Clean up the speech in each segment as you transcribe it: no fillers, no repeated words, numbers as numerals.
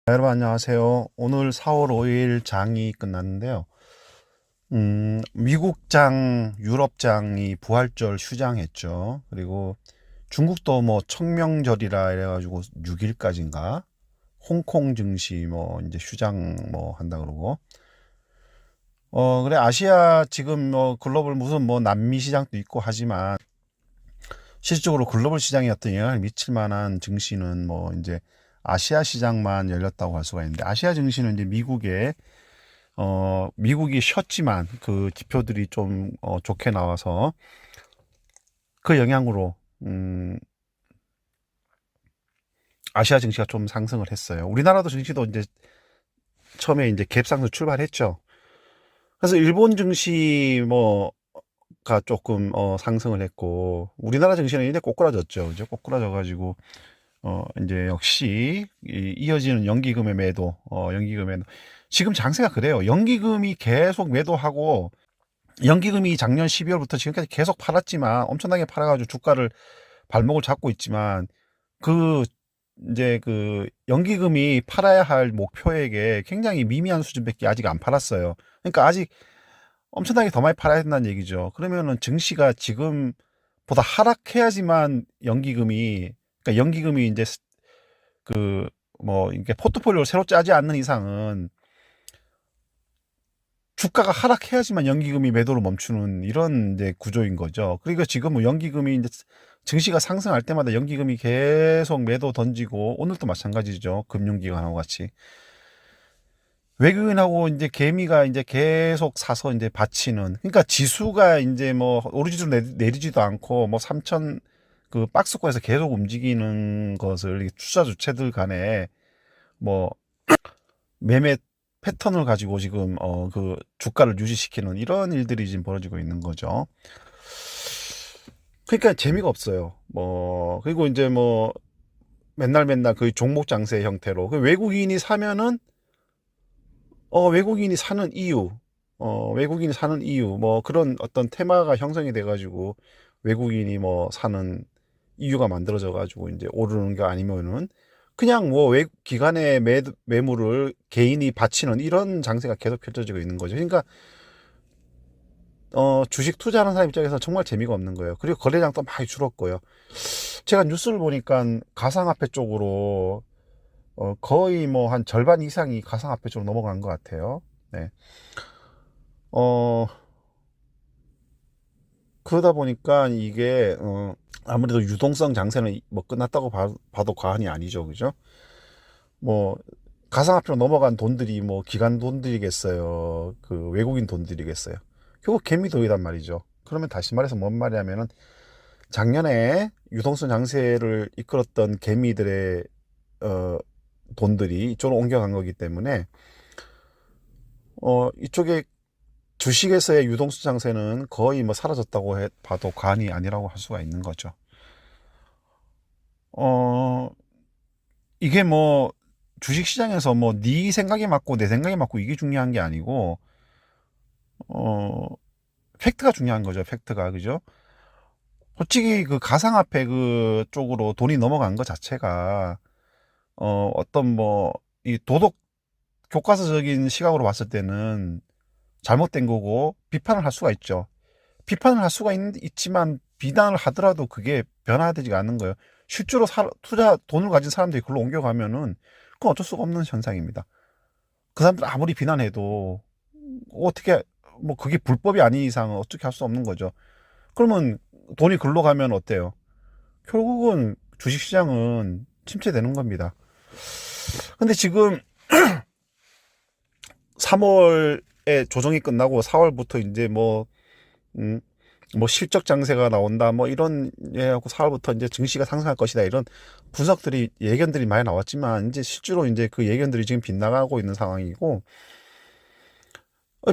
여러분 안녕하세요. 오늘 4월 5일 장이 끝났는데요. 미국장, 유럽장이 부활절 휴장했죠. 그리고 중국도 뭐 청명절이라 이래가지고 6일까지인가 홍콩 증시 뭐 이제 휴장 뭐 한다 그러고. 그래 아시아 지금 뭐 글로벌 무슨 뭐 남미 시장도 있고 하지만 실질적으로 글로벌 시장에 어떤 영향을 미칠 만한 증시는 뭐 이제 아시아 시장만 열렸다고 할 수가 있는데, 아시아 증시는 이제 미국이 쉬었지만 그 지표들이 좀 좋게 나와서 그 영향으로 아시아 증시가 좀 상승을 했어요. 우리나라도 증시도 이제 처음에 이제 갭상승 출발했죠. 그래서 일본 증시 뭐가 조금 상승을 했고, 우리나라 증시는 이제 꼬꾸라졌죠. 이제 꼬꾸라져 가지고 이제 역시 이어지는 연기금의 매도, 연기금의 매도. 지금 장세가 그래요. 연기금이 계속 매도하고, 연기금이 작년 12월부터 지금까지 계속 팔았지만, 엄청나게 팔아가지고 주가를 발목을 잡고 있지만, 그 이제 그 연기금이 팔아야 할 목표액에 굉장히 미미한 수준밖에 아직 안 팔았어요. 그러니까 아직 엄청나게 더 많이 팔아야 된다는 얘기죠. 그러면은 증시가 지금보다 하락해야지만 연기금이, 그러니까 연기금이 이제 그 뭐 이게 포트폴리오를 새로 짜지 않는 이상은 주가가 하락해야지만 연기금이 매도를 멈추는 이런 이제 구조인 거죠. 그러니까 지금 뭐 연기금이 이제 증시가 상승할 때마다 연기금이 계속 매도 던지고, 오늘도 마찬가지죠. 금융기관하고 같이 외국인하고 이제 개미가 이제 계속 사서 이제 받치는. 그러니까 지수가 이제 뭐 오르지도 내리지도 않고 뭐 3천 그 박스권에서 계속 움직이는 것을 투자 주체들 간에 뭐 매매 패턴을 가지고 지금 그 주가를 유지시키는 이런 일들이 지금 벌어지고 있는 거죠. 그러니까 재미가 없어요. 뭐 그리고 이제 뭐 맨날 그 종목 장세 형태로 그 외국인이 사면은 외국인이 사는 이유, 외국인이 사는 이유, 뭐 그런 어떤 테마가 형성이 돼가지고 외국인이 뭐 사는 이유가 만들어져 가지고 이제 오르는 게 아니면은 그냥 뭐 기관의 매물을 개인이 바치는 이런 장세가 계속 펼쳐지고 있는 거죠. 그러니까 주식 투자하는 사람 입장에서 정말 재미가 없는 거예요. 그리고 거래량도 많이 줄었고요. 제가 뉴스를 보니까 가상화폐 쪽으로 거의 뭐 한 절반 이상이 가상화폐 쪽으로 넘어간 것 같아요. 네. 어, 그러다 보니까 이게 아무래도 유동성 장세는 뭐 끝났다고 봐도 과언이 아니죠. 그죠? 뭐 가상화폐로 넘어간 돈들이 뭐 기관 돈들이겠어요? 그 외국인 돈들이겠어요? 결국 개미돈이란 말이죠. 그러면 다시 말해서 뭔 말이냐면은, 작년에 유동성 장세를 이끌었던 개미들의 어, 돈들이 이쪽으로 옮겨간 거기 때문에 이쪽에 주식에서의 유동성 장세는 거의 뭐 사라졌다고 봐도 과언이 아니라고 할 수가 있는 거죠. 어, 이게 뭐 주식시장에서 뭐 네 생각에 맞고 내 생각에 맞고 이게 중요한 게 아니고, 어, 팩트가 중요한 거죠. 팩트가. 그죠? 솔직히 그 가상화폐 그 쪽으로 돈이 넘어간 것 자체가 어떤 뭐 이 도덕 교과서적인 시각으로 봤을 때는 잘못된 거고 비판을 할 수가 있죠. 비판을 할 수가 있지만 비난을 하더라도 그게 변화되지가 않는 거예요. 실제로 투자 돈을 가진 사람들이 그걸로 옮겨가면은 그건 어쩔 수가 없는 현상입니다. 그 사람들 아무리 비난해도 어떻게, 뭐 그게 불법이 아닌 이상은 어떻게 할 수 없는 거죠. 그러면 돈이 글로 가면 어때요? 결국은 주식시장은 침체되는 겁니다. 근데 지금 3월에 조정이 끝나고 4월부터 이제 음, 뭐 실적 장세가 나온다 뭐 이런 예하고 4월부터 이제 증시가 상승할 것이다 이런 분석들이 예견들이 많이 나왔지만, 이제 실제로 이제 그 예견들이 지금 빗나가고 있는 상황이고,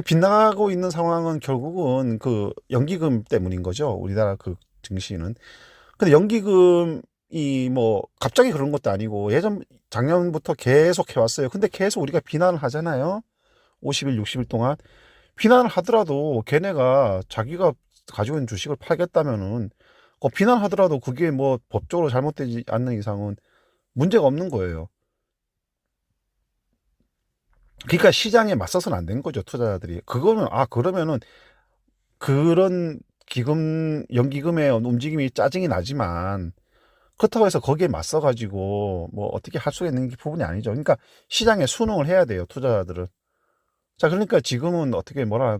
빗나가고 있는 상황은 결국은 그 연기금 때문인 거죠. 우리나라 그 증시는. 근데 연기금이 뭐 갑자기 그런 것도 아니고 작년부터 계속 해왔어요. 근데 계속 우리가 비난을 하잖아요. 50일, 60일 동안 비난을 하더라도 걔네가 자기가 가지고 있는 주식을 팔겠다면은 비난하더라도 그게 뭐 법적으로 잘못되지 않는 이상은 문제가 없는 거예요. 그러니까 시장에 맞서서는 안 된 거죠, 투자자들이. 그거는, 그러면은 그런 연기금의 움직임이 짜증이 나지만, 그렇다고 해서 거기에 맞서가지고 뭐 어떻게 할 수가 있는 부분이 아니죠. 그러니까 시장에 순응을 해야 돼요, 투자자들은. 자, 그러니까 지금은 어떻게 뭐라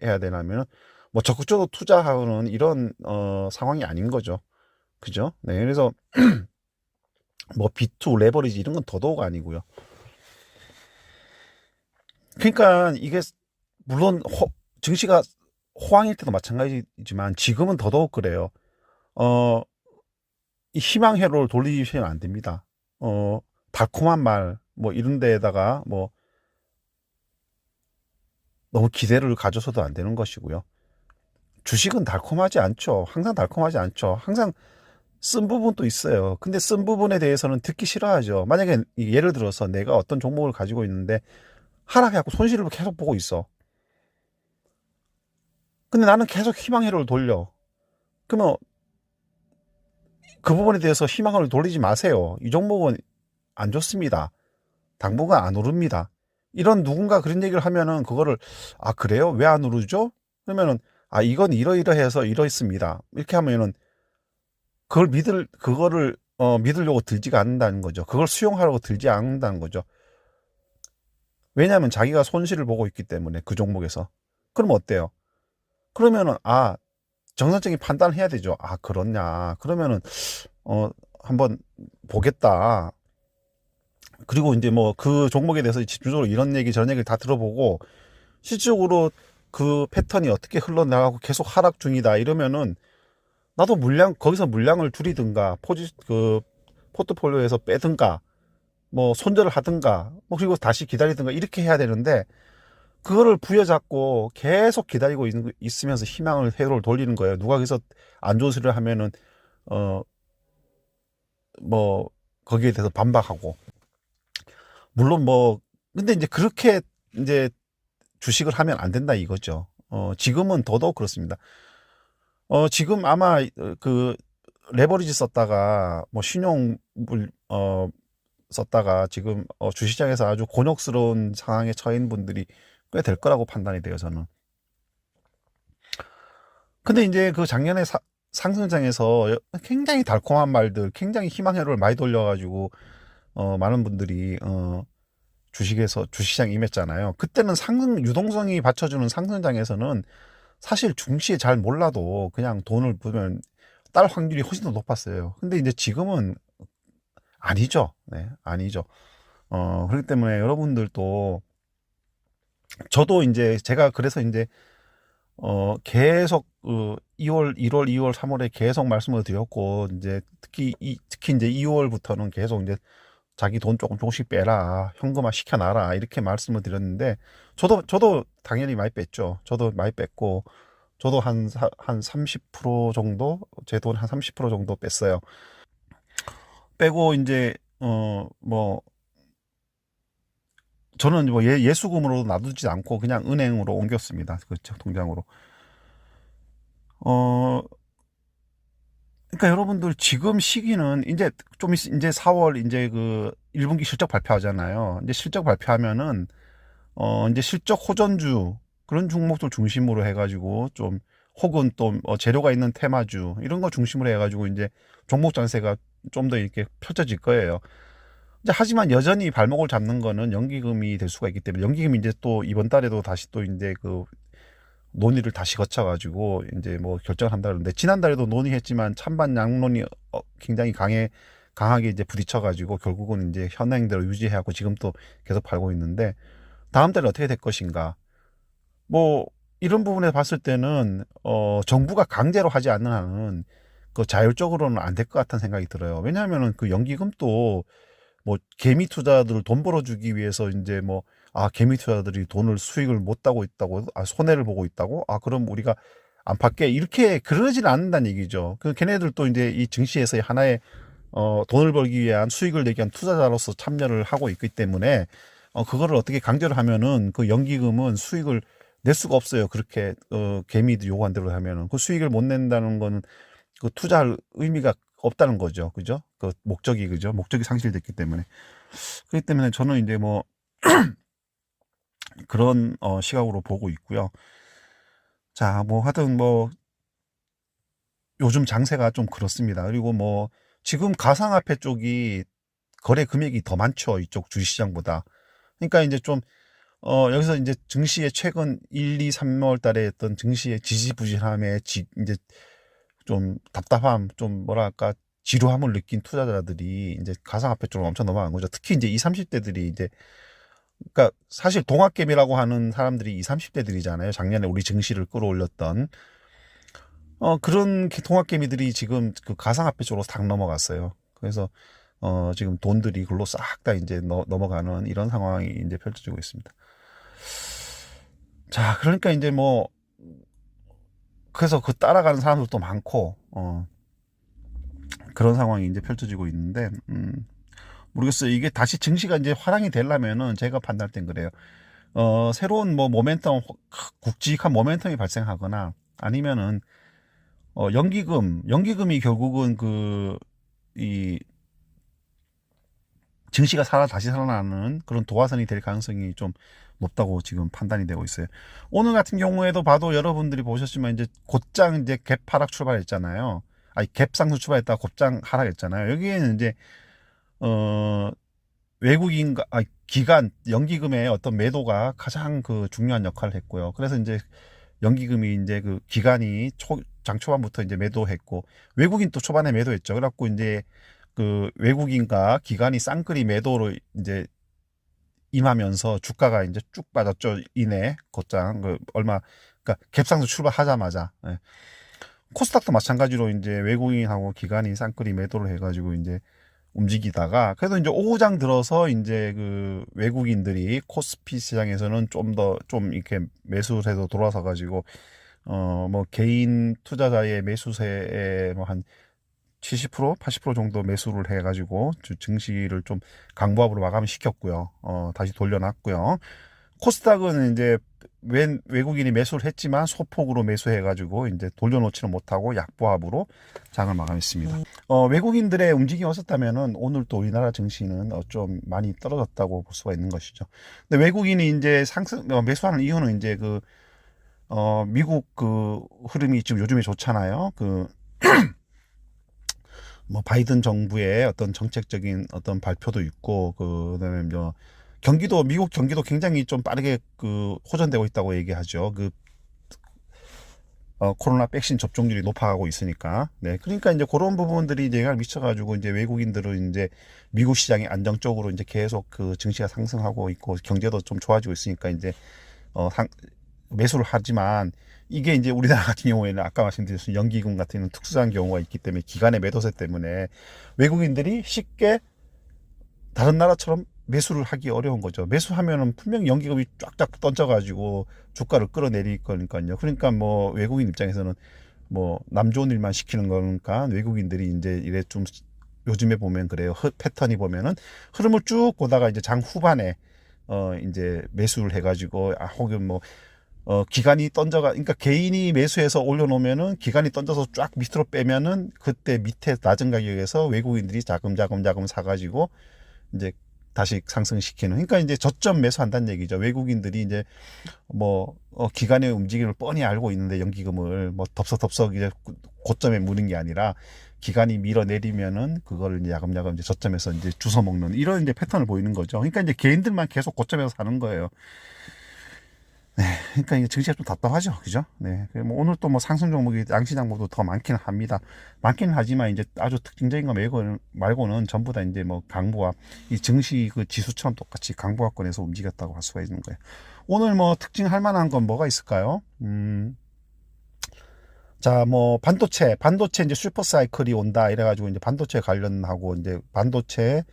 해야 되냐면, 뭐 적극적으로 투자하는 이런 상황이 아닌 거죠. 그죠? 네, 그래서 뭐 B2 레버리지 이런 건 더더욱 아니고요. 그러니까 이게 물론 증시가 호황일 때도 마찬가지지만 지금은 더더욱 그래요. 어, 이 희망 회로를 돌리시면 안 됩니다. 달콤한 말 뭐 이런 데에다가 뭐 너무 기대를 가져서도 안 되는 것이고요. 주식은 달콤하지 않죠. 항상 달콤하지 않죠. 항상 쓴 부분도 있어요. 근데 쓴 부분에 대해서는 듣기 싫어하죠. 만약에 예를 들어서 내가 어떤 종목을 가지고 있는데 하락해갖고 손실을 계속 보고 있어. 근데 나는 계속 희망회로를 돌려. 그러면 그 부분에 대해서 희망을 돌리지 마세요. 이 종목은 안 좋습니다. 당분간 안 오릅니다. 이런 누군가 그런 얘기를 하면은 그거를 그래요? 왜 안 오르죠? 그러면은 이건 이러이러해서 이러했습니다. 이렇게 하면은 그거를 믿으려고 들지가 않는다는 거죠. 그걸 수용하려고 들지 않는다는 거죠. 왜냐하면 자기가 손실을 보고 있기 때문에 그 종목에서. 그럼 어때요? 그러면은 정상적인 판단을 해야 되죠. 그렇냐. 그러면은 한번 보겠다. 그리고 이제 뭐 그 종목에 대해서 집중적으로 이런 얘기 저런 얘기를 다 들어보고 실질적으로 그 패턴이 어떻게 흘러나가고 계속 하락 중이다 이러면은 나도 거기서 물량을 줄이든가 포트폴리오에서 빼든가 뭐 손절을 하든가 뭐 그리고 다시 기다리든가 이렇게 해야 되는데 그거를 부여잡고 계속 기다리고 있으면서 회로를 돌리는 거예요. 누가 거기서 안 좋은 소리를 하면은 어 뭐 거기에 대해서 반박하고 물론 뭐 근데 이제 그렇게 이제 주식을 하면 안 된다 이거죠. 지금은 더더욱 그렇습니다. 지금 아마 그 레버리지 썼다가 뭐 신용을 썼다가 지금 주시장에서 아주 곤욕스러운 상황에 처한 분들이 꽤 될 거라고 판단이 돼요, 저는. 근데 이제 그 작년에 상승장에서 굉장히 달콤한 말들, 굉장히 희망회로를 많이 돌려가지고 많은 분들이 주시장에 임했잖아요. 그때는 유동성이 받쳐주는 상승장에서는 사실 중시에 잘 몰라도 그냥 돈을 부으면 딸 확률이 훨씬 더 높았어요. 근데 이제 지금은 아니죠. 네, 아니죠. 그렇기 때문에 여러분들도 저도 이제 제가 그래서 이제 계속 2월, 1월, 2월, 3월에 계속 말씀을 드렸고 이제 특히 이제 2월부터는 계속 이제 자기 돈 조금씩 빼라, 현금화 시켜놔라 이렇게 말씀을 드렸는데 저도 당연히 많이 뺐죠. 저도 많이 뺐고 저도 한 30% 정도 제 돈 한 30% 정도 뺐어요. 빼고 이제 뭐 저는 뭐 예수금으로 놔두지 않고 그냥 은행으로 옮겼습니다. 그렇죠, 통장으로. 어 그러니까 여러분들 지금 시기는 이제 4월 이제 그 1분기 실적 발표하잖아요. 이제 실적 발표하면은 이제 실적 호전주 그런 종목들 중심으로 해가지고 좀 혹은 또 재료가 있는 테마주 이런 거 중심으로 해가지고 이제 종목 장세가 좀 더 이렇게 펼쳐질 거예요. 이제 하지만 여전히 발목을 잡는 거는 연기금이 될 수가 있기 때문에 연기금이 이제 또 이번 달에도 다시 또 이제 그 논의를 다시 거쳐가지고 이제 뭐 결정을 한다 그러는데 지난달에도 논의했지만 찬반 양론이 굉장히 강하게 이제 부딪혀가지고 결국은 이제 현행대로 유지해갖고 지금 또 계속 팔고 있는데 다음 달에 어떻게 될 것인가 뭐 이런 부분에 봤을 때는 정부가 강제로 하지 않는 한은 그 자율적으로는 안 될 것 같다는 생각이 들어요. 왜냐하면은 그 연기금도 뭐 개미 투자들을 돈 벌어주기 위해서 이제 뭐 개미 투자들이 돈을 수익을 못 따고 있다고 손해를 보고 있다고 그럼 우리가 안 팔게 이렇게 그러지는 않는다는 얘기죠. 그 걔네들도 이제 이 증시에서의 하나의 돈을 벌기 위한 수익을 내기 위한 투자자로서 참여를 하고 있기 때문에 그거를 어떻게 강제로 하면은 그 연기금은 수익을 낼 수가 없어요. 그렇게 개미들 요구한 대로 하면은 그 수익을 못 낸다는 거는 그 투자할 의미가 없다는 거죠. 그죠? 그 목적이 그죠? 목적이 상실됐기 때문에. 그렇기 때문에 저는 이제 뭐 그런 시각으로 보고 있고요. 자, 뭐 하여튼 뭐 요즘 장세가 좀 그렇습니다. 그리고 뭐 지금 가상화폐 쪽이 거래 금액이 더 많죠. 이쪽 주식시장보다. 그러니까 이제 좀 여기서 이제 증시의 최근 1, 2, 3월 달에 했던 증시의 지지부진함에 이제 좀 답답함, 좀 뭐랄까 지루함을 느낀 투자자들이 이제 가상화폐 쪽으로 엄청 넘어간 거죠. 특히 이제 20, 30대들이 이제 그러니까 사실 동학개미라고 하는 사람들이 20, 30대들이잖아요. 작년에 우리 증시를 끌어올렸던 그런 동학개미들이 지금 그 가상화폐 쪽으로 탁 넘어갔어요. 그래서 지금 돈들이 글로 싹 다 이제 넘어가는 이런 상황이 이제 펼쳐지고 있습니다. 자, 그러니까 이제 뭐 그래서 그 따라가는 사람들도 많고 그런 상황이 이제 펼쳐지고 있는데 모르겠어요. 이게 다시 증시가 이제 화랑이 되려면은 제가 판단할 땐 그래요. 새로운 뭐 모멘텀, 굵직한 모멘텀이 발생하거나 아니면은 연기금이 결국은 이 증시가 다시 살아나는 그런 도화선이 될 가능성이 좀 높다고 지금 판단이 되고 있어요. 오늘 같은 경우에도 봐도 여러분들이 보셨지만 이제 곧장 이제 갭 하락 출발했잖아요. 아니 갭 상승 출발했다가 곧장 하락했잖아요. 여기에는 이제 어 외국인과 기관 연기금의 어떤 매도가 가장 그 중요한 역할을 했고요. 그래서 이제 연기금이 이제 그 기관이 장 초반부터 이제 매도했고 외국인 또 초반에 매도했죠. 그래갖고 이제 그 외국인과 기관이 쌍끌이 매도로 이제 임하면서 주가가 이제 쭉 빠졌죠. 이내 곧장 그 얼마 그러니까 갭상승 출발하자마자 코스닥도 마찬가지로 이제 외국인하고 기관이 쌍끌이 매도를 해가지고 이제 움직이다가 그래도 이제 오후장 들어서 이제 그 외국인들이 코스피 시장에서는 좀 이렇게 매수세도 돌아서 가지고 뭐 개인 투자자의 매수세의 뭐 한 70%, 80% 정도 매수를 해가지고 증시를 좀 강보합으로 마감시켰고요. 다시 돌려놨고요. 코스닥은 이제 외국인이 매수를 했지만 소폭으로 매수해가지고 이제 돌려놓지는 못하고 약보합으로 장을 마감했습니다. 외국인들의 움직임이 없었다면은 오늘 또 우리나라 증시는 좀 많이 떨어졌다고 볼 수가 있는 것이죠. 근데 외국인이 이제 매수하는 이유는 이제 미국 그 흐름이 지금 요즘에 좋잖아요. 뭐 바이든 정부의 어떤 정책적인 어떤 발표도 있고 그다음에 뭐 미국 경기도 굉장히 좀 빠르게 호전되고 있다고 얘기하죠. 코로나 백신 접종률이 높아가고 있으니까. 네. 그러니까 이제 그런 부분들이 이제 영향을 미쳐가지고 이제 외국인들은 이제 미국 시장이 안정적으로 이제 계속 그 증시가 상승하고 있고 경제도 좀 좋아지고 있으니까 이제 매수를 하지만 이게 이제 우리나라 같은 경우에는 아까 말씀드렸듯이 연기금 같은 특수한 경우가 있기 때문에 기관의 매도세 때문에 외국인들이 쉽게 다른 나라처럼 매수를 하기 어려운 거죠. 매수하면은 분명히 연기금이 쫙쫙 던져가지고 주가를 끌어내릴 거니까요. 그러니까 뭐 외국인 입장에서는 뭐 남 좋은 일만 시키는 거니까 외국인들이 이제 이래 좀 요즘에 보면 그래요. 패턴이 보면은 흐름을 쭉 보다가 이제 장 후반에 이제 매수를 해가지고 혹은 뭐 기관이 그러니까 개인이 매수해서 올려놓으면은 기관이 던져서 쫙 밑으로 빼면은 그때 밑에 낮은 가격에서 외국인들이 자금 사가지고 이제 다시 상승시키는. 그러니까 이제 저점 매수한다는 얘기죠. 외국인들이 이제 뭐 기관의 움직임을 뻔히 알고 있는데 연기금을 뭐 덥석덥석 이제 고점에 무는 게 아니라 기관이 밀어내리면은 그거를 이제 야금야금 이제 저점에서 이제 주워 먹는 이런 이제 패턴을 보이는 거죠. 그러니까 이제 개인들만 계속 고점에서 사는 거예요. 네, 그러니까 이게 증시가 좀 답답하죠, 그죠? 네, 뭐 오늘 또 뭐 상승 종목이 양시장보다 더 많기는 합니다. 많기는 하지만 이제 아주 특징적인 거 말고는 전부 다 이제 뭐 강보합, 이 증시 그 지수처럼 똑같이 강보합권에서 움직였다고 할 수가 있는 거예요. 오늘 뭐 특징할 만한 건 뭐가 있을까요? 자, 뭐 반도체 이제 슈퍼 사이클이 온다 이래가지고 이제 반도체 관련하고 이제 반도체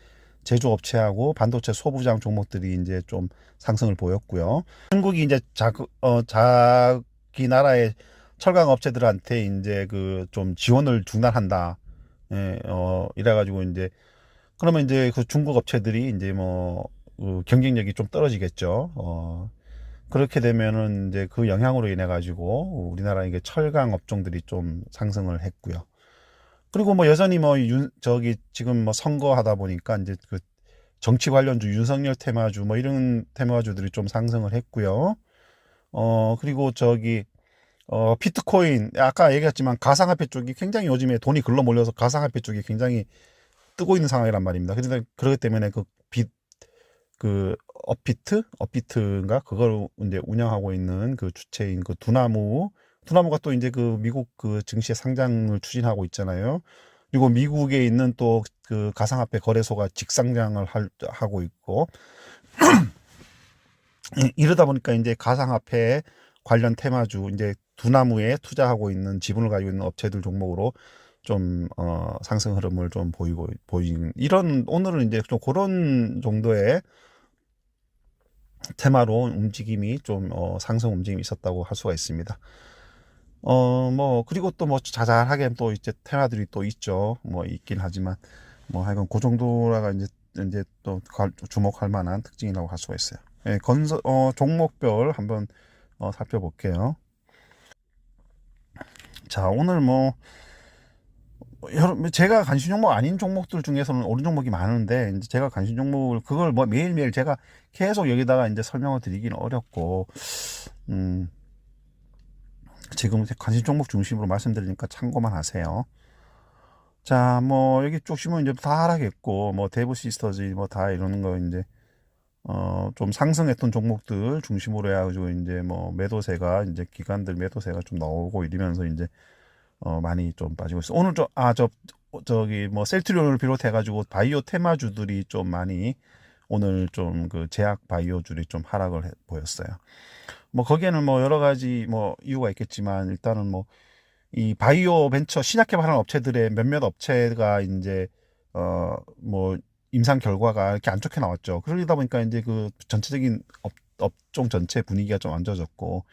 제조업체하고 반도체 소부장 종목들이 이제 좀 상승을 보였고요. 중국이 이제 자기 나라의 철강 업체들한테 이제 좀 지원을 중단한다. 예, 이래가지고 이제 그러면 이제 그 중국 업체들이 이제 뭐 경쟁력이 좀 떨어지겠죠. 그렇게 되면은 이제 그 영향으로 인해 가지고 우리나라 이게 철강 업종들이 좀 상승을 했고요. 그리고 뭐 여전히 뭐 저기 지금 뭐 선거하다 보니까 이제 정치 관련주, 윤석열 테마주, 뭐 이런 테마주들이 좀 상승을 했고요. 그리고 비트코인, 아까 얘기했지만 가상화폐 쪽이 굉장히 요즘에 돈이 글러 몰려서 가상화폐 쪽이 굉장히 뜨고 있는 상황이란 말입니다. 그런데 그렇기 때문에 업비트인가 그걸 이제 운영하고 있는 그 주체인 그 두나무가 또 이제 그 미국 그 증시에 상장을 추진하고 있잖아요. 그리고 미국에 있는 또 그 가상화폐 거래소가 직상장을 하고 있고 이러다 보니까 이제 가상화폐 관련 테마주 이제 두나무에 투자하고 있는 지분을 가지고 있는 업체들 종목으로 좀 상승 흐름을 좀 보이는 이런 오늘은 이제 좀 그런 정도의 테마로 움직임이 좀 상승 움직임이 있었다고 할 수가 있습니다. 뭐 그리고 또 뭐 자잘하게 또 이제 테마들이 또 있죠. 뭐 있긴 하지만 뭐 하여간 그 정도라가 이제 또 주목할 만한 특징이라고 할 수가 있어요. 예, 종목별 한번 살펴볼게요. 자, 오늘 뭐 제가 관심 종목 아닌 종목들 중에서는 오른 종목이 많은데 이제 제가 관심 종목을 그걸 뭐 매일매일 제가 계속 여기다가 이제 설명을 드리기는 어렵고 지금 관심 종목 중심으로 말씀드리니까 참고만 하세요. 자, 뭐 여기 쭉 보시면 이제 다 하락했고 뭐 대부 시스터즈 뭐 다 이러는 거 이제 좀 상승했던 종목들 중심으로 해가지고 이제 뭐 매도세가 이제 기관들 매도세가 좀 나오고 이러면서 이제 많이 좀 빠지고 있어. 오늘 저기 뭐 셀트리온을 비롯해가지고 바이오 테마주들이 좀 많이 오늘 좀 그 제약 바이오주들이 좀 하락을 보였어요. 뭐 거기에는 뭐 여러 가지 뭐 이유가 있겠지만 일단은 뭐 이 바이오 벤처 신약 개발하는 업체들의 몇몇 업체가 이제 뭐 임상 결과가 이렇게 안 좋게 나왔죠. 그러다 보니까 이제 그 전체적인 업종 전체 분위기가 좀 안 좋아졌고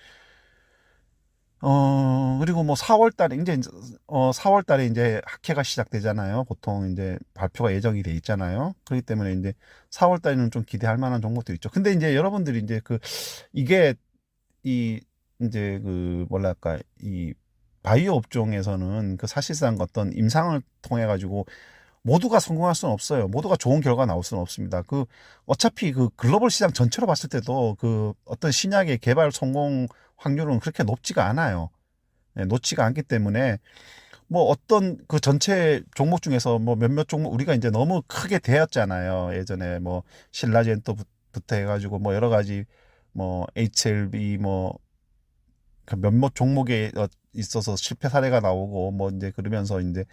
그리고 뭐 4월 달에 이제 4월 달에 이제 학회가 시작되잖아요. 보통 이제 발표가 예정이 돼 있잖아요. 그렇기 때문에 이제 4월 달에는 좀 기대할 만한 종목도 있죠. 근데 이제 여러분들이 이제 이게 이 이제 그 뭐랄까 이 바이오 업종에서는 그 사실상 어떤 임상을 통해 가지고 모두가 성공할 수는 없어요. 모두가 좋은 결과 나올 수는 없습니다. 어차피 그 글로벌 시장 전체로 봤을 때도 그 어떤 신약의 개발 성공 확률은 그렇게 높지가 않아요. 예, 높지가 않기 때문에 뭐 어떤 그 전체 종목 중에서 뭐 몇몇 종목 우리가 이제 너무 크게 대었잖아요. 예전에 뭐 신라젠토부터 해가지고 뭐 여러 가지 뭐 HLB 그 몇몇 종목에 있어서 실패 사례가 나오고 뭐 이제 그러면서 이제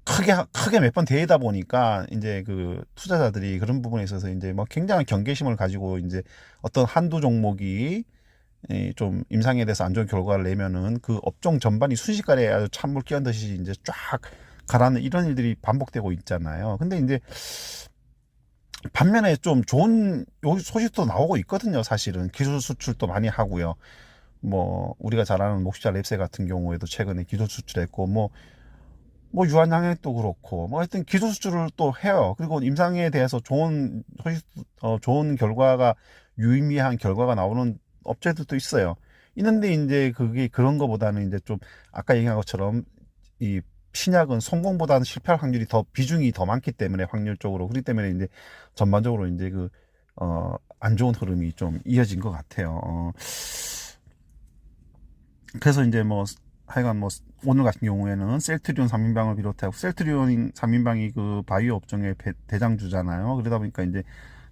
크게 몇 번 대다 보니까 이제 그 투자자들이 그런 부분에 있어서 이제 뭐 굉장한 경계심을 가지고 이제 어떤 한두 종목이 좀 임상에 대해서 안 좋은 결과를 내면은 그 업종 전반이 순식간에 아주 찬물 끼얹 듯이 이제 쫙 가라는 이런 일들이 반복되고 있잖아요. 근데 이제 반면에 좀 좋은 소식도 나오고 있거든요. 사실은 기술 수출도 많이 하고요. 뭐 우리가 잘 아는 녹시자 랩세 같은 경우에도 최근에 기술 수출했고 뭐 유한양액도 그렇고 뭐 하여튼 기술 수출을 또 해요. 그리고 임상에 대해서 좋은 결과가 유의미한 결과가 나오는 업체들도 있어요. 있는데 이제 그게 그런 거보다는 이제 좀 아까 얘기한 것처럼 이 신약은 성공보다는 실패할 확률이 비중이 더 많기 때문에 확률적으로 그렇기 때문에 이제 전반적으로 이제 안 좋은 흐름이 좀 이어진 것 같아요. 그래서 이제 뭐 하여간 뭐 오늘 같은 경우에는 셀트리온 3인방을 비롯하고 셀트리온 3인방이 그 바이오 업종의 대장주잖아요. 그러다 보니까 이제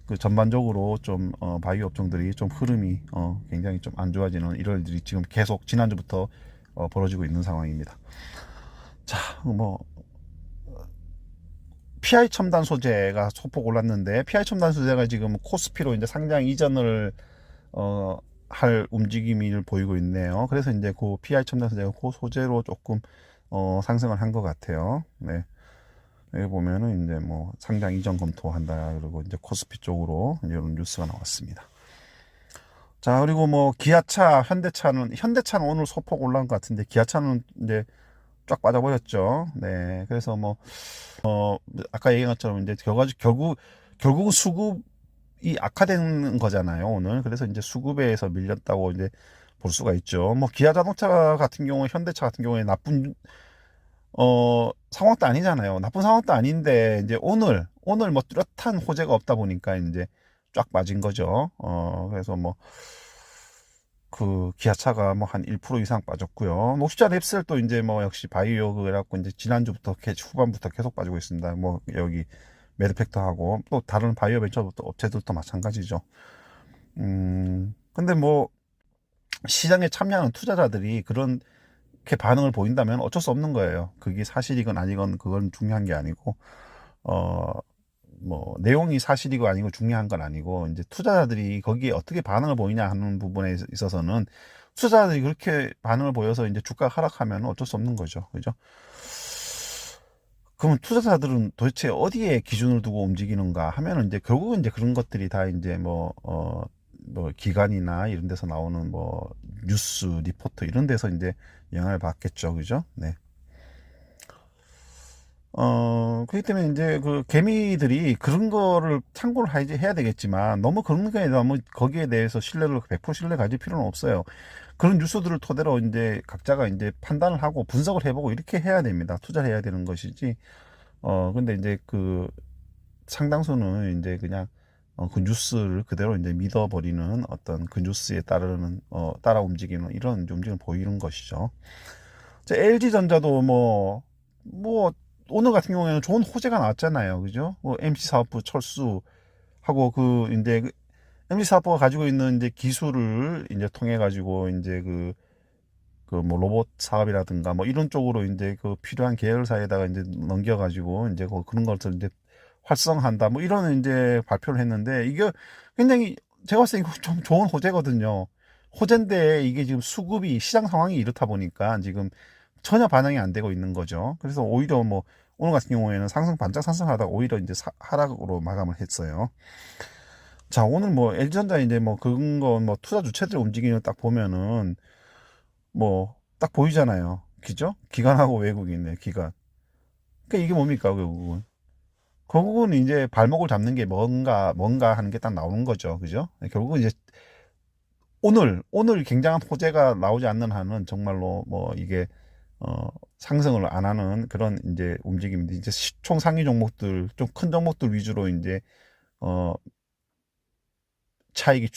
그 전반적으로 좀 바이오 업종들이 좀 흐름이 굉장히 좀 안 좋아지는 이런 일들이 지금 계속 지난주부터 벌어지고 있는 상황입니다. 자, 뭐 PI 첨단 소재가 소폭 올랐는데 PI 첨단 소재가 지금 코스피로 이제 상장 이전을 할 움직임을 보이고 있네요. 그래서 이제 그 PI 첨단 소재가 그 소재로 조금 상승을 한 것 같아요. 네. 여기 보면은 이제 뭐 상장 이전 검토한다 그리고 이제 코스피 쪽으로 이런 뉴스가 나왔습니다. 자, 그리고 뭐 기아차, 현대차는 오늘 소폭 올라온 것 같은데 기아차는 이제 쫙 빠져버렸죠. 네. 그래서 뭐 아까 얘기한 것처럼 이제 결국은 수급이 악화되는 거잖아요, 오늘. 그래서 이제 수급에서 밀렸다고 이제 볼 수가 있죠. 뭐 기아 자동차 같은 경우, 현대차 같은 경우에 상황도 아니잖아요. 나쁜 상황도 아닌데, 이제 오늘 뭐 뚜렷한 호재가 없다 보니까 이제 쫙 빠진 거죠. 그래서 뭐, 그 기아차가 뭐 한 1% 이상 빠졌고요. 녹시자 랩셀도 이제 뭐 역시 바이오 그래갖고 이제 지난주부터 후반부터 계속 빠지고 있습니다. 뭐 여기 메드팩터하고 또 다른 바이오 벤처 업체들도 마찬가지죠. 근데 뭐 시장에 참여하는 투자자들이 그렇게 반응을 보인다면 어쩔 수 없는 거예요. 그게 사실이건 아니건 그건 중요한 게 아니고, 어, 뭐 내용이 사실이고 아니고 중요한 건 아니고, 이제 투자자들이 거기에 어떻게 반응을 보이냐 하는 부분에 있어서는 투자자들이 그렇게 반응을 보여서 이제 주가가 하락하면 어쩔 수 없는 거죠. 그죠? 그러면 투자자들은 도대체 어디에 기준을 두고 움직이는가 하면은 이제 결국은 이제 그런 것들이 다 이제 뭐 기관이나 이런 데서 나오는 뭐 뉴스 리포트 이런 데서 이제 영향을 받겠죠. 그죠? 네. 그렇기 때문에 이제 그 개미들이 그런 거를 참고를 해야 되겠지만 너무 그런 거에 너무 거기에 대해서 신뢰를 100% 신뢰 가질 필요는 없어요. 그런 뉴스들을 토대로 이제 각자가 이제 판단을 하고 분석을 해보고 이렇게 해야 됩니다. 투자를 해야 되는 것이지. 근데 이제 그 상당수는 이제 그냥 그 뉴스를 그대로 이제 믿어버리는 어떤 그 뉴스에 따르는 따라 움직이는 이런 움직임을 보이는 것이죠. LG전자도 뭐 오늘 같은 경우에는 좋은 호재가 나왔잖아요, 그죠? 뭐 MC 사업부 철수하고 그 이제 그 MC 사업부가 가지고 있는 이제 기술을 이제 통해 가지고 이제 그 뭐 로봇 사업이라든가 뭐 이런 쪽으로 이제 그 필요한 계열사에다가 이제 넘겨가지고 이제 그런 것을 이제 활성화한다 뭐 이런 이제 발표를 했는데 이게 굉장히 제가 봤을 때 이거 좀 좋은 호재거든요. 호재인데 이게 지금 수급이 시장 상황이 이렇다 보니까 지금 전혀 반영이 안 되고 있는 거죠. 그래서 오히려 뭐 오늘 같은 경우에는 상승 반짝 상승하다가 오히려 이제 하락으로 마감을 했어요. 자, 오늘 뭐 LG전자 이제 뭐 그런 거 뭐 투자 주체들 움직이는 딱 보면은 뭐 딱 보이잖아요. 그죠? 기관하고 외국인네 기관. 그러니까 이게 뭡니까 결국은? 결국은 이제 발목을 잡는 게 뭔가 하는 게 딱 나오는 거죠. 그죠? 결국은 이제 오늘 굉장한 호재가 나오지 않는 한은 정말로 뭐 이게 상승을 안 하는 그런 이제 움직임인데 이제 시총 상위 종목들 좀 큰 종목들 위주로 이제 어 차익이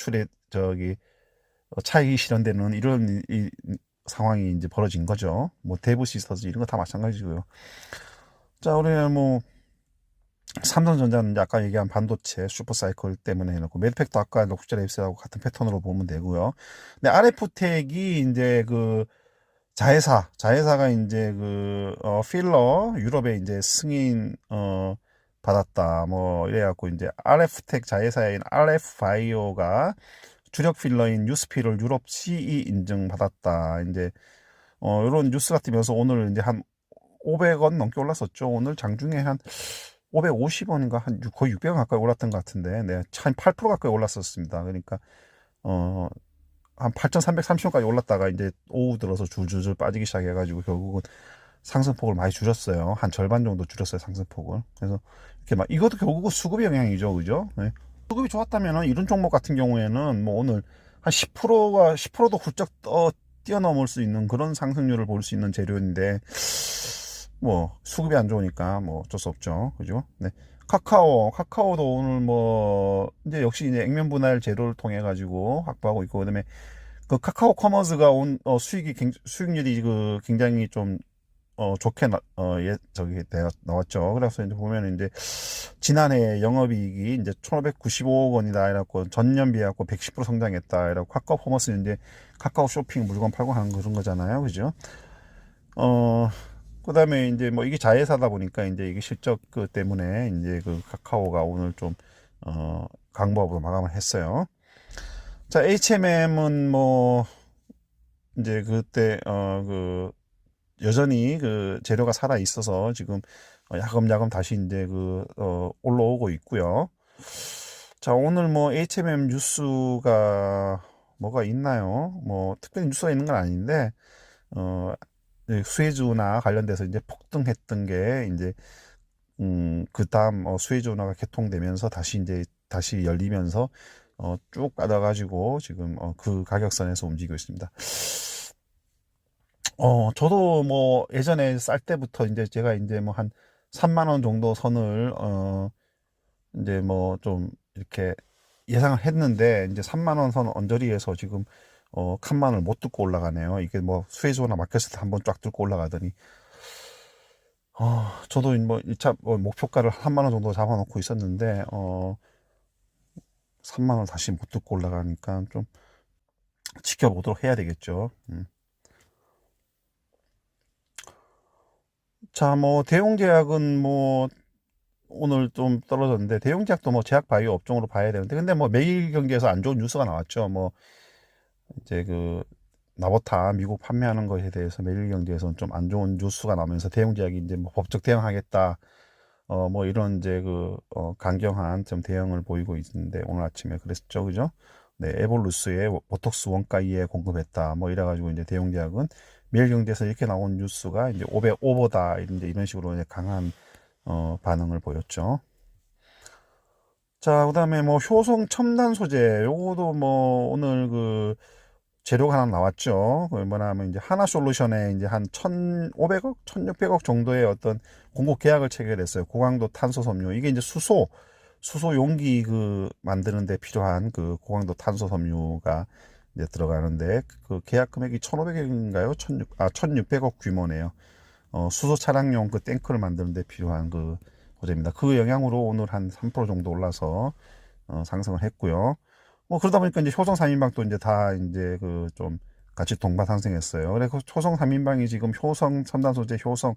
차익이 실현되는 이런 상황이 이제 벌어진 거죠. 뭐 대부 시스터즈 이런 거 다 마찬가지고요. 자, 우리 뭐 삼성전자는 이제 아까 얘기한 반도체 슈퍼사이클 때문에 해놓고 메드팩도 아까 녹색자 랩스하고 같은 패턴으로 보면 되고요. 근데 RF텍이 이제 그 자회사가 이제 필러 유럽에 이제 승인 받았다 뭐 이래갖고 이제 RF텍 자회사인 RF바이오가 주력 필러인 뉴스필을 유럽 CE 인증 받았다. 이제 이런 뉴스가 뜨면서 오늘 이제 한 500원 넘게 올랐었죠. 오늘 장중에 한 550원인가 한 거의 600원 가까이 올랐던 것 같은데, 네, 한 8% 가까이 올랐었습니다. 그러니까 어, 한 8,330원까지 올랐다가 이제 오후 들어서 줄줄줄 빠지기 시작해가지고 결국은 상승폭을 많이 줄였어요. 한 절반 정도 줄였어요, 상승폭을. 그래서 이렇게 막 이것도 결국은 수급의 영향이죠, 그죠? 네. 수급이 좋았다면은 이런 종목 같은 경우에는 뭐 오늘 한 10%도 훌쩍 뛰어넘을 수 있는 그런 상승률을 볼 수 있는 재료인데 뭐 수급이 안 좋으니까 뭐 어쩔 수 없죠, 그죠? 네. 카카오도 오늘 뭐 이제 역시 이제 액면 분할 제도를 통해 가지고 확보하고 있고 그다음에 그 카카오 커머스가 수익률이 굉장히 좀 좋게 나왔죠. 그래서 이제 보면 이제 지난해 영업이익이 이제 1,595억 원이다 이래갖고 전년 비해갖고 110% 성장했다 이래갖고 카카오 커머스는 이제 카카오 쇼핑 물건 팔고 하는 그런 거잖아요, 그죠? 그다음에 이제 뭐 이게 자회사다 보니까 이제 이게 실적 때문에 이제 그 카카오가 오늘 좀 강보합으로 마감을 했어요. 자, HMM은 뭐 이제 그때 여전히 그 재료가 살아 있어서 지금 야금야금 다시 이제 올라오고 있고요. 자, 오늘 뭐 HMM 뉴스가 뭐가 있나요? 뭐 특별히 뉴스가 있는 건 아닌데 수혜주 운하 관련돼서 이제 폭등했던 게 이제 그 다음 수혜주 운하가 개통되면서 다시 열리면서 쭉 빠져가지고 지금 그 가격선에서 움직이고 있습니다. 저도 뭐 예전에 쌀 때부터 이제 제가 이제 뭐 한 3만 원 정도 선을, 이제 뭐 좀 이렇게 예상을 했는데, 이제 3만 원 선 언저리에서 지금, 칸만을 못 뚫고 올라가네요. 이게 뭐 수혜주나 마켓을 한번 쫙 뚫고 올라가더니, 저도 뭐 1차 목표가를 3만 원 정도 잡아놓고 있었는데, 3만 원 다시 못 뚫고 올라가니까 좀 지켜보도록 해야 되겠죠. 자, 뭐 대웅제약은 뭐 오늘 좀 떨어졌는데, 대웅제약도 뭐 제약 바이오 업종으로 봐야 되는데, 근데 뭐 매일 경기에서 안 좋은 뉴스가 나왔죠. 뭐 이제 그 나보타 미국 판매하는 것에 대해서 매일 경제에서는 좀 안 좋은 뉴스가 나오면서 대웅제약이 이제 뭐 법적 대응하겠다, 뭐 이런 이제 강경한 좀 대응을 보이고 있는데, 오늘 아침에 그랬죠, 그죠? 네, 에볼루스에 보톡스 원가 이에 공급했다, 뭐 이래가지고 이제 대웅제약은 매일경제에서 이렇게 나온 뉴스가 이제 500 오버다, 이제 이런 식으로 이제 강한 반응을 보였죠. 자, 그다음에 뭐 효성 첨단 소재, 요거도 뭐 오늘 재료가 하나 나왔죠. 그 뭐냐면 이제 하나솔루션에 이제 한 1,500억, 1,600억 정도의 어떤 공급 계약을 체결했어요. 고강도 탄소 섬유. 이게 이제 수소 용기 만드는 데 필요한 고강도 탄소 섬유가 이제 들어가는데, 그 계약 금액이 1,500억인가요? 1,600억 규모네요. 수소 차량용 탱크를 만드는 데 필요한 소재입니다. 그 영향으로 오늘 한 3% 정도 올라서 상승을 했고요. 뭐 그러다 보니까 이제 효성 3인방도 이제 다 이제 좀 같이 동반 상승했어요. 그래서 효성 3인방이 지금 효성 첨단 소재, 효성,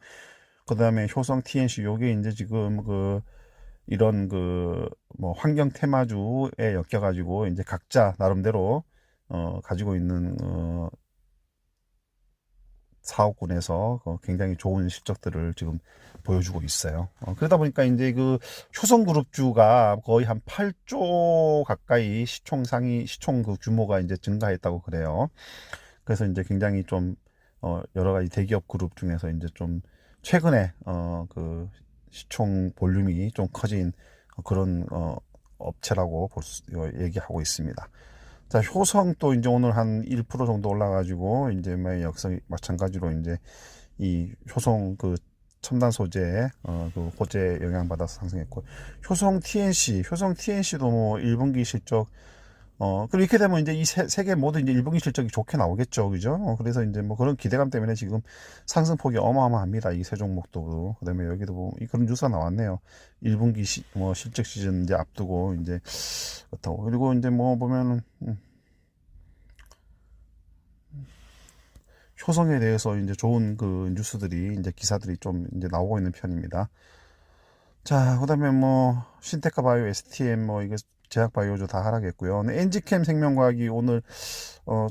그다음에 효성 TNC, 요게 이제 지금 이런 뭐 환경 테마주에 엮여가지고 이제 각자 나름대로 가지고 있는 사업군에서 굉장히 좋은 실적들을 지금 보여주고 있어요. 그러다 보니까 이제 효성그룹주가 거의 한 8조 가까이 시총 규모가 이제 증가했다고 그래요. 그래서 이제 굉장히 좀 여러 가지 대기업 그룹 중에서 이제 좀 최근에 시총 볼륨이 좀 커진 그런 업체라고 얘기하고 있습니다. 자, 효성 또 이제 오늘 한 1% 정도 올라가지고, 이제 뭐 역시 마찬가지로 이제 이 효성 첨단 소재, 호재 영향받아서 상승했고, 효성 TNC도 뭐 1분기 실적, 그리고 이렇게 되면 이제 이 세 개 모두 이제 1분기 실적이 좋게 나오겠죠. 그죠? 그래서 이제 뭐 그런 기대감 때문에 지금 상승폭이 어마어마합니다. 이 세 종목도. 그 다음에 여기도 뭐 그런 뉴스가 나왔네요. 1분기 뭐 실적 시즌 이제 앞두고 이제 그렇다고. 그리고 이제 뭐 보면은, 효성에 대해서 이제 좋은 뉴스들이 이제 기사들이 좀 이제 나오고 있는 편입니다. 자, 그다음에 뭐 신테카 바이오, STM 뭐 이게 제약 바이오주 다 하락했고요. 엔지캠 생명과학이 오늘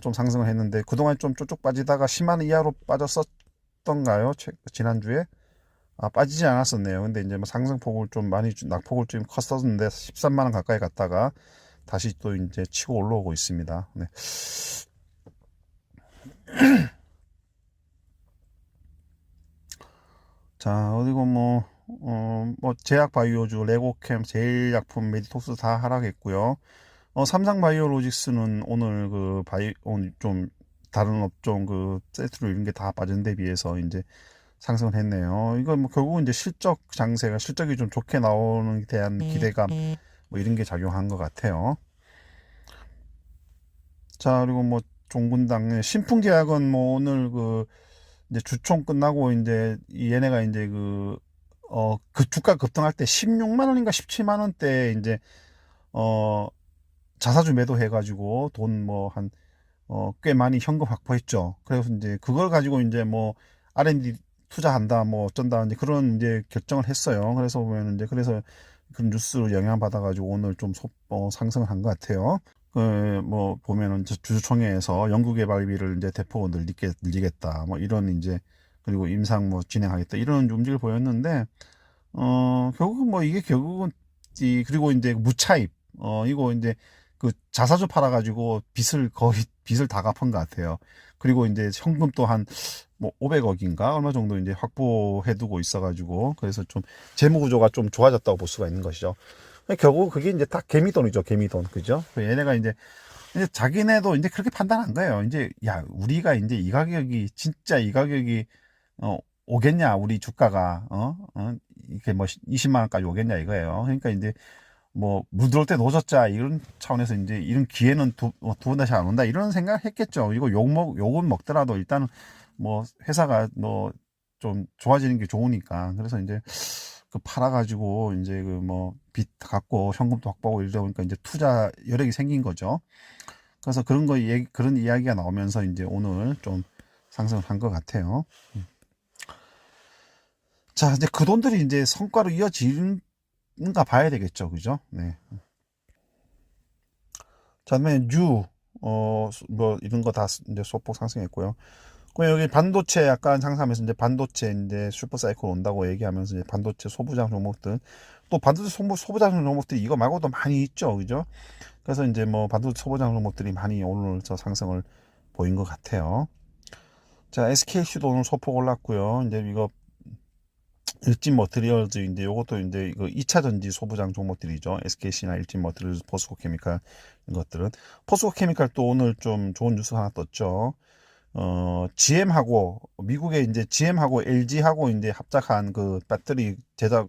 좀 상승을 했는데, 그동안 좀 쭉쭉 빠지다가 10만 원 이하로 빠졌었던가요? 지난주에? 빠지지 않았었네요. 근데 이제 뭐 상승폭을 좀 많이 낙폭을 좀 컸었는데 13만 원 가까이 갔다가 다시 또 이제 치고 올라오고 있습니다. 네. 자, 어디고 뭐 제약 바이오주, 레고캠, 제일약품, 메디톡스 다 하락했고요. 삼성 바이오로직스는 오늘 오늘 좀 다른 업종 세트로 이런 게 다 빠진 데 비해서 이제 상승을 했네요. 이거 뭐 결국은 이제 실적이 좀 좋게 나오는 데 대한 기대감, 뭐 이런 게 작용한 것 같아요. 자, 그리고 뭐 종군당 신풍제약은 뭐 오늘 이제 주총 끝나고 이제 얘네가 이제 주가 급등할 때 16만 원인가 17만 원대 이제 자사주 매도해가지고 돈 뭐 꽤 많이 현금 확보했죠. 그래서 이제 그걸 가지고 이제 뭐 R&D 투자한다 뭐 어쩐다 이제 그런 이제 결정을 했어요. 그래서 보면 이제 그래서 그런 뉴스로 영향받아가지고 오늘 좀 상승을 한 것 같아요. 뭐 보면은 주주총회에서 연구개발비를 이제 대폭 늘리겠다 뭐 이런 이제, 그리고 임상 뭐 진행하겠다 이런 움직임을 보였는데, 결국은 뭐 이게 결국은 그리고 이제 무차입, 이거 이제 자사주 팔아가지고 빚을 다 갚은 것 같아요. 그리고 이제 현금 또한 뭐 500억인가 얼마 정도 이제 확보해두고 있어가지고, 그래서 좀 재무 구조가 좀 좋아졌다고 볼 수가 있는 것이죠. 결국 그게 이제 다 개미돈이죠, 개미돈. 그죠? 얘네가 이제 자기네도 이제 그렇게 판단한 거예요. 이제, 야, 우리가 이제 이 가격이, 진짜 이 가격이, 어, 오겠냐, 우리 주가가, 이렇게 뭐 20만 원까지 오겠냐 이거예요. 그러니까 이제 뭐, 물 들어올 때 노졌자, 이런 차원에서 이제 이런 기회는 두 번 다시 안 온다, 이런 생각 했겠죠. 이거 욕은 먹더라도 일단은 뭐, 회사가 뭐, 좀 좋아지는 게 좋으니까. 그래서 이제 그 팔아가지고 이제 그 뭐, 빚 갚고 현금도 확보하고 이러다 보니까 이제 투자 여력이 생긴 거죠. 그래서 그런 이야기가 나오면서 이제 오늘 좀 상승을 한 것 같아요. 자, 이제 그 돈들이 이제 성과로 이어지는가 봐야 되겠죠. 그죠? 네. 자, 다음에 뭐, 이런 거 다 이제 소폭 상승했고요. 그럼 여기 반도체 약간 상승하면서 이제 반도체 이제 슈퍼사이클 온다고 얘기하면서 이제 반도체 소부장 종목들, 또 반도체 소부장 종목들이 이거 말고도 많이 있죠. 그죠? 그래서 이제 뭐 반도체 소부장 종목들이 많이 오늘 저 상승을 보인 것 같아요. 자, SKC도 오늘 소폭 올랐고요. 이제 이거 일진 머티리얼즈 이제 요것도 이제 이거 2차 전지 소부장 종목들이죠. SKC나 일진 머티리얼즈, 포스코 케미칼 이런 것들은. 포스코 케미칼 또 오늘 좀 좋은 뉴스 하나 떴죠. GM하고 미국의 이제 GM하고 LG하고 이제 합작한 그 배터리 제작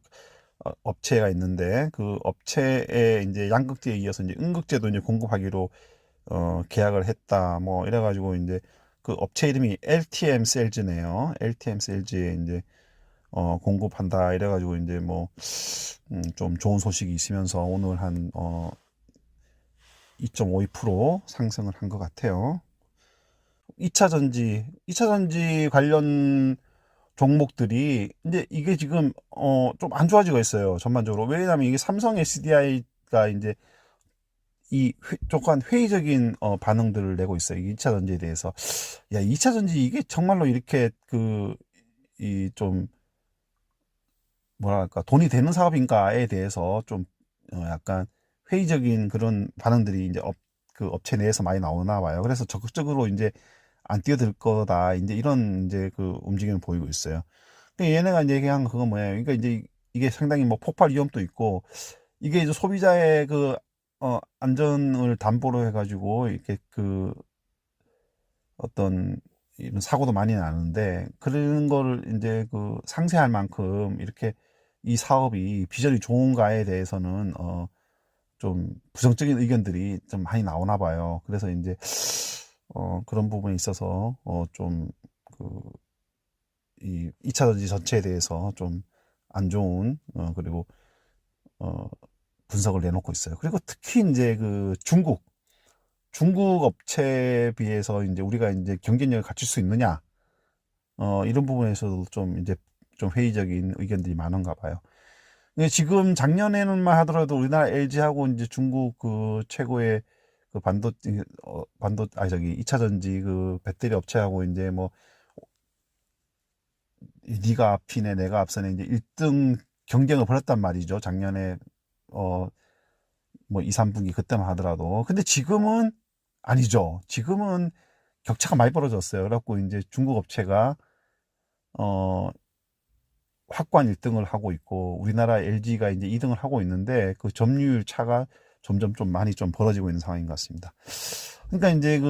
업체가 있는데, 그 업체에 이제 양극재에 이어서 이제 음극재도 이제 공급하기로 계약을 했다. 뭐 이래가지고 이제 그 업체 이름이 LTM 셀즈네요. LTM 셀즈에 이제 공급한다 이래가지고 이제 뭐 좀 좋은 소식이 있으면서 오늘 한 2.52% 상승을 한 것 같아요. 2차 전지 관련 종목들이 이제 이게 지금 좀 안 좋아지고 있어요. 전반적으로. 왜냐하면 이게 삼성 SDI가 이제 조금 회의적인 반응들을 내고 있어요. 이 2차 전지에 대해서. 야, 2차 전지 이게 정말로 이렇게 이 좀 뭐랄까 돈이 되는 사업인가에 대해서 좀 약간 회의적인 그런 반응들이 이제 그 업체 내에서 많이 나오나 봐요. 그래서 적극적으로 이제 안 뛰어들 거다, 이제 이런 이제 그 움직임을 보이고 있어요. 근데 얘네가 이제 얘기한 그건 뭐예요? 그러니까 이제 이게 상당히 뭐 폭발 위험도 있고, 이게 이제 소비자의 그 안전을 담보로 해가지고 이렇게 그 어떤 이런 사고도 많이 나는데, 그런 거를 이제 그 상세할 만큼 이렇게 이 사업이 비전이 좋은가에 대해서는 좀 부정적인 의견들이 좀 많이 나오나 봐요. 그래서 이제 그런 부분에 있어서 좀 그 이 2차 전지 전체에 대해서 좀 안 좋은 그리고 분석을 내놓고 있어요. 그리고 특히 이제 그 중국 업체에 비해서 이제 우리가 이제 경쟁력을 갖출 수 있느냐, 이런 부분에서도 좀 이제 좀 회의적인 의견들이 많은가 봐요. 근데 지금 작년에는만 하더라도 우리나라 LG하고 이제 중국 그 최고의 그 아니 저기 2차 전지 그 배터리 업체하고 이제 뭐 네가 앞이네 내가 앞서네 이제 1등 경쟁을 벌였단 말이죠. 작년에 뭐 2, 3분기 그때만 하더라도. 근데 지금은 아니죠. 지금은 격차가 많이 벌어졌어요. 그래갖고 이제 중국 업체가 어 확고한 1등을 하고 있고, 우리나라 LG가 이제 2등을 하고 있는데, 그 점유율 차가 점점 좀 많이 좀 벌어지고 있는 상황인 것 같습니다. 그러니까 이제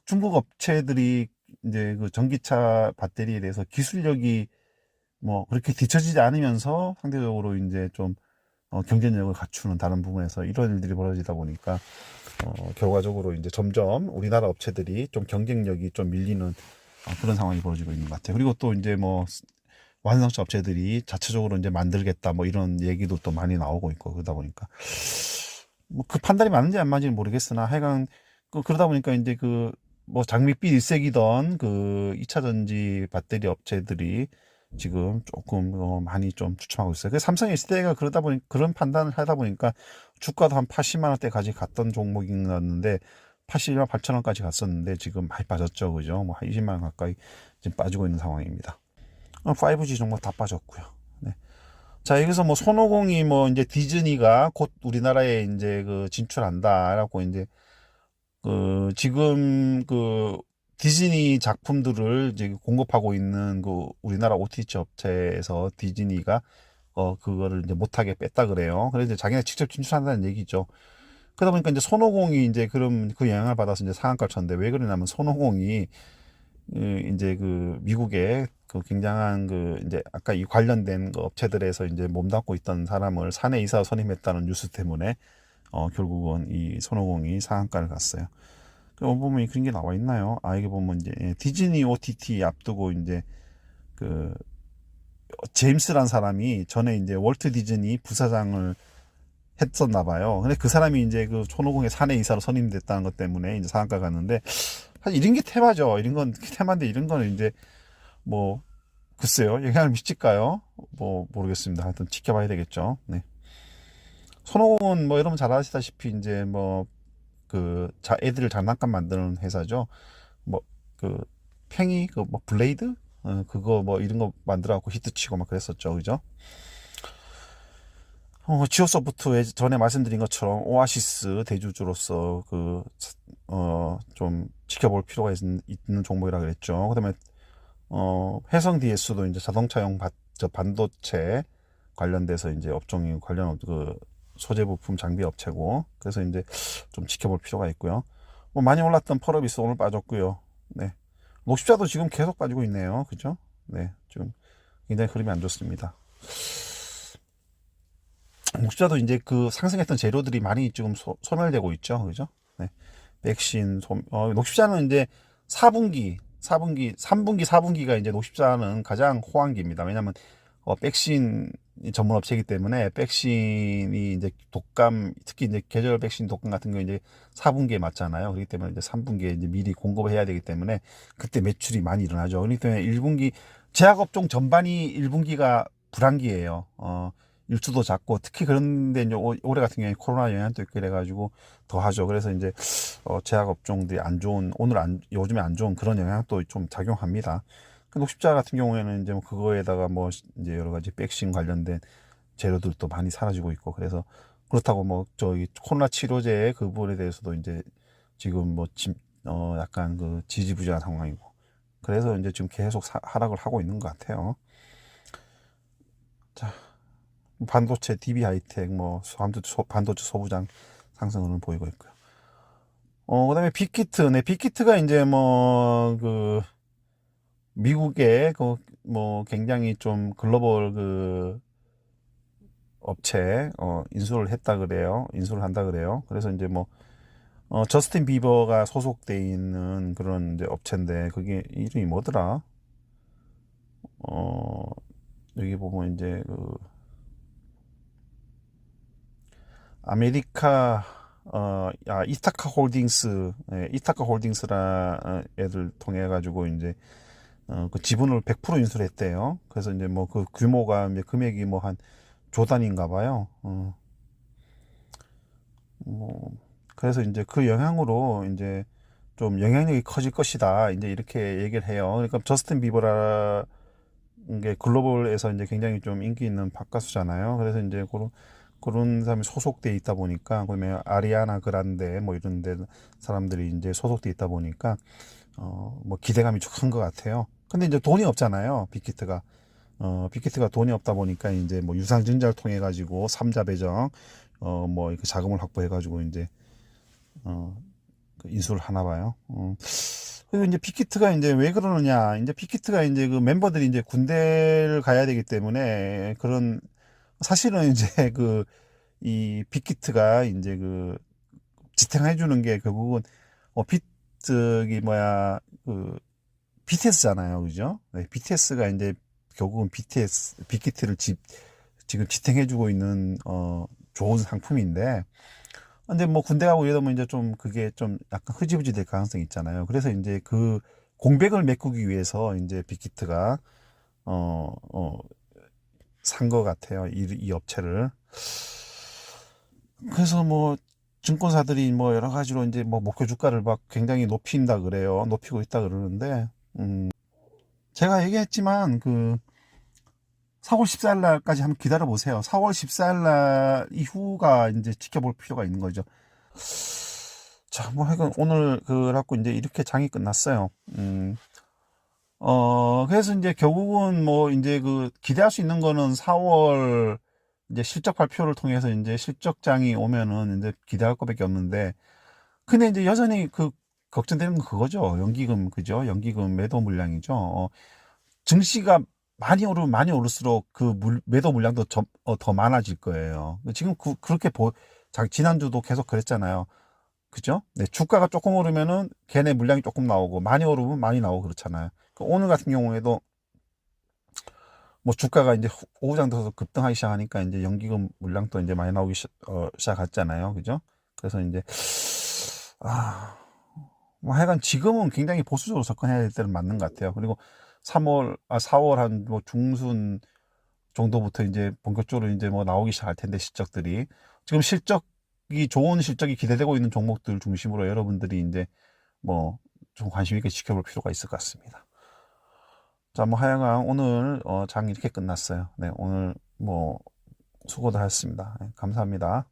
중국 업체들이 이제 그 전기차 배터리에 대해서 기술력이 뭐 그렇게 뒤처지지 않으면서 상대적으로 이제 좀 경쟁력을 갖추는 다른 부분에서 이런 일들이 벌어지다 보니까 결과적으로 이제 점점 우리나라 업체들이 좀 경쟁력이 좀 밀리는 그런 상황이 벌어지고 있는 것 같아요. 그리고 또 이제 뭐 완성차 업체들이 자체적으로 이제 만들겠다 뭐 이런 얘기도 또 많이 나오고 있고, 그러다 보니까 뭐 그 판단이 맞는지 안 맞는지는 모르겠으나 하여간 그러다 보니까 이제 그 뭐 장밋빛 일색이던 그 2차 전지 배터리 업체들이 지금 조금 많이 좀 주춤하고 있어요. 그 삼성 SDI가 그러다 보니 그런 판단을 하다 보니까 주가도 한 80만 원대까지 갔던 종목이었는데 81만 8천 원까지 갔었는데 지금 많이 빠졌죠. 그죠? 뭐 한 20만 원 가까이 지금 빠지고 있는 상황입니다. 5G 종목 다 빠졌고요. 네. 자, 여기서 뭐 손오공이 뭐 이제 디즈니가 곧 우리나라에 이제 그 진출한다라고 이제 지금 그 디즈니 작품들을 이제 공급하고 있는 그 우리나라 OTT 업체에서 디즈니가 그거를 이제 못하게 뺐다 그래요. 그래서 이제 자기네 직접 진출한다는 얘기죠. 그러다 보니까 이제 손오공이 이제 그럼 그 영향을 받아서 이제 상한가를 쳤는데 왜 그러냐면 손오공이 이제 그 미국의 그 굉장한 그 이제 아까 이 관련된 그 업체들에서 이제 몸담고 있던 사람을 사내 이사 선임했다는 뉴스 때문에 결국은 이 손오공이 상한가를 갔어요. 그럼 보면 그런 게 나와 있나요? 아, 이게 보면 이제 디즈니 OTT 앞두고 이제 그 제임스란 사람이 전에 이제 월트 디즈니 부사장을 했었나 봐요. 근데 그 사람이 이제 그 손오공의 사내 이사로 선임됐다는 것 때문에 이제 상한가 갔는데 사실 이런 게 테마죠. 이런 건 테마인데 이런 거는 이제 뭐 글쎄요 영향을 미칠까요? 뭐 모르겠습니다. 하여튼 지켜봐야 되겠죠. 네. 손오공은 뭐 여러분 잘 아시다시피 이제 뭐 그 애들 장난감 만드는 회사죠. 뭐 그 팽이 그 뭐 블레이드 그거 뭐 이런 거 만들어 갖고 히트치고 막 그랬었죠. 그죠? 지오소프트 전에 말씀드린 것처럼 오아시스 대주주로서 좀 지켜볼 필요가 있는 종목이라 그랬죠. 그다음에 해성 DS도 이제 자동차용 반도체 관련돼서 이제 업종이 관련 그 소재 부품 장비 업체고 그래서 이제 좀 지켜볼 필요가 있고요. 뭐 많이 올랐던 펄어비스 오늘 빠졌고요. 네. 녹십자도 지금 계속 빠지고 있네요. 그죠? 네. 지금 굉장히 흐름이 안 좋습니다. 녹십자도 이제 그 상승했던 재료들이 많이 지금 소멸되고 있죠. 그죠? 네. 백신, 녹십자는 이제 3분기, 4분기가 이제 녹십자는 가장 호황기입니다. 왜냐하면 백신 전문 업체이기 때문에 백신이 이제 독감, 특히 이제 계절 백신 독감 같은 거 이제 4분기에 맞잖아요. 그렇기 때문에 이제 3분기에 이제 미리 공급을 해야 되기 때문에 그때 매출이 많이 일어나죠. 그렇기 때문에 1분기 제약업종 전반이 1분기가 불황기예요. 일수도 작고 특히 그런데 이제 올해 같은 경우에 코로나 영향도 있고 이래가지고 더 하죠. 그래서 이제 제약 업종들이 요즘에 안 좋은 그런 영향도 좀 작용합니다. 그 녹십자 같은 경우에는 이제 뭐 그거에다가 뭐 이제 여러 가지 백신 관련된 재료들도 많이 사라지고 있고 그래서 그렇다고 뭐 저기 코로나 치료제 그 부분에 대해서도 이제 지금 뭐 약간 그 지지부진한 상황이고 그래서 이제 지금 계속 하락을 하고 있는 것 같아요. 자. 반도체, DB 하이텍, 뭐 반도체 소부장 상승을 보이고 있고요. 그다음에 빅히트, 네, 빅히트가 이제 뭐 그 미국의 그 뭐 굉장히 좀 글로벌 그 업체 인수를 했다 그래요. 인수를 한다 그래요. 그래서 이제 뭐 저스틴 비버가 소속돼 있는 그런 이제 업체인데 그게 이름이 뭐더라? 여기 보면 이제 그 아메리카 이타카 홀딩스 이타카 홀딩스라 애들 통해 가지고 이제 그 지분을 100% 인수를 했대요. 그래서 이제 뭐 그 규모가 이제 금액이 뭐 한 조단인가 봐요. 뭐 그래서 이제 그 영향으로 이제 좀 영향력이 커질 것이다. 이제 이렇게 얘기를 해요. 그러니까 저스틴 비버라 게 글로벌에서 이제 굉장히 좀 인기 있는 팝가수잖아요. 그래서 이제 그런 사람이 소속돼 있다 보니까 그다음에 아리아나 그란데 뭐 이런 데 사람들이 이제 소속돼 있다 보니까 뭐 기대감이 좀 큰 것 같아요. 근데 이제 돈이 없잖아요. 빅히트가 돈이 없다 보니까 이제 뭐 유상증자를 통해 가지고 삼자 배정 뭐 이렇게 자금을 확보해 가지고 이제 그 인수를 하나 봐요. 그리고 이제 빅히트가 이제 왜 그러느냐? 이제 빅히트가 이제 그 멤버들이 이제 군대를 가야 되기 때문에 그런 사실은 이제 이 빅히트가 이제 지탱해 주는 게 결국은 저기 뭐야 BTS잖아요, 그죠? 네, BTS가 이제 결국은 빅히트를 지금 지탱해 주고 있는 좋은 상품인데 근데 뭐 군대 가고 이러다 보면 이제 좀 그게 좀 약간 흐지부지 될 가능성이 있잖아요. 그래서 이제 그 공백을 메꾸기 위해서 이제 빅히트가 산 것 같아요. 이 업체를. 그래서 뭐 증권사들이 뭐 여러 가지로 이제 뭐 목표 주가를 막 굉장히 높인다 그래요. 높이고 있다 그러는데 제가 얘기했지만 4월 14일 날까지 한번 기다려 보세요. 4월 14일 날 이후가 이제 지켜볼 필요가 있는 거죠. 자, 뭐 하여간 오늘 그래갖고 이제 이렇게 장이 끝났어요. 그래서 이제 결국은 뭐 이제 그 기대할 수 있는 거는 4월 이제 실적 발표를 통해서 이제 실적장이 오면은 이제 기대할 것밖에 없는데, 근데 이제 여전히 그 걱정되는 건 그거죠. 연기금, 그죠? 연기금 매도 물량이죠. 증시가 많이 오르면 많이 오를수록 그 매도 물량도 더 많아질 거예요. 지금 그렇게 지난주도 계속 그랬잖아요. 그죠? 네, 주가가 조금 오르면은 걔네 물량이 조금 나오고, 많이 오르면 많이 나오고 그렇잖아요. 오늘 같은 경우에도 뭐 주가가 이제 오후장 돼서 급등하기 시작하니까 이제 연기금 물량도 이제 많이 나오기 시작했잖아요. 그죠? 그래서 이제, 아, 뭐 하여간 지금은 굉장히 보수적으로 접근해야 될 때는 맞는 것 같아요. 그리고 4월 한 뭐 중순 정도부터 이제 본격적으로 이제 뭐 나오기 시작할 텐데, 실적들이. 지금 좋은 실적이 기대되고 있는 종목들 중심으로 여러분들이 이제 뭐 좀 관심 있게 지켜볼 필요가 있을 것 같습니다. 자, 뭐 하여간 오늘 장 이렇게 끝났어요. 네, 오늘 뭐 수고도 하셨습니다. 네, 감사합니다.